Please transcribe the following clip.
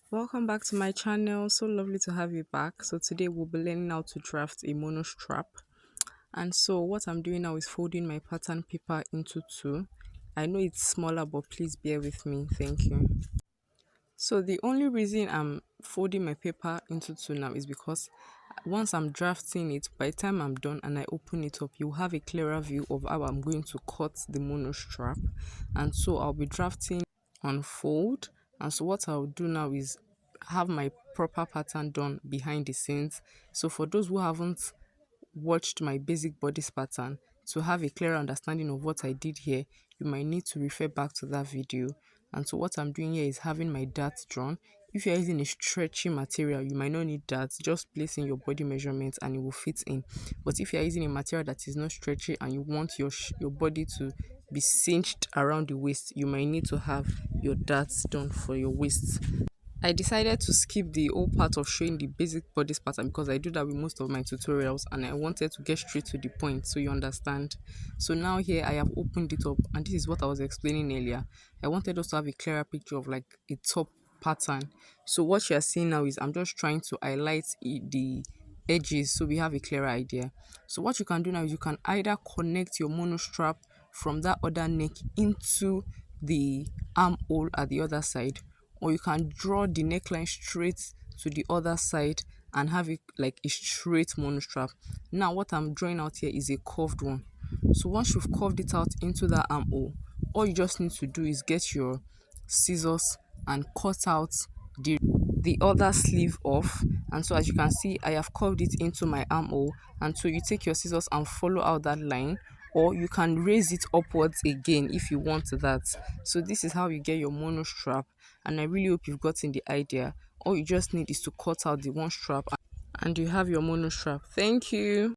Welcome back to my channel. So lovely to have you back. So today we'll be learning how to draft a mono strap. And so what I'm doing now is folding my pattern paper into two. I know it's smaller, but please bear with me. Thank you. So the only reason I'm folding my paper into two now is because once I'm drafting it, by the time I'm done and I open it up, you'll have a clearer view of how I'm going to cut the mono strap. And so I'll be drafting on fold. And so what I'll do now is have my proper pattern done behind the scenes. So for those who haven't watched my basic bodice pattern to have a clearer understanding of what I did here, you might need to refer back to that video. And so what I'm doing here is having my darts drawn. If you're using a stretchy material, you might not need darts. Just place in your body measurements and it will fit in. But if you're using a material that is not stretchy and you want your body to be cinched around the waist, you might need to have your darts done for your waist. I decided to skip the whole part of showing the basic bodice pattern because I do that with most of my tutorials and I wanted to get straight to the point so you understand. So now here I have opened it up and this is what I was explaining earlier. I wanted us to have a clearer picture of like a top pattern. So what you are seeing now is I'm just trying to highlight the edges so we have a clearer idea. So what you can do now is you can either connect your mono strap from that other neck into the armhole at the other side, or you can draw the neckline straight to the other side and have it like a straight mono strap. Now what I'm drawing out here is a curved one. So once you've curved it out into that armhole, all you just need to do is get your scissors and cut out the other sleeve off. And so as you can see, I have curved it into my armhole, and so you take your scissors and follow out that line, or you can raise it upwards again if you want that. So this is how you get your mono strap, and I really hope you've gotten the idea. All you just need is to cut out the one strap and you have your mono strap. Thank you.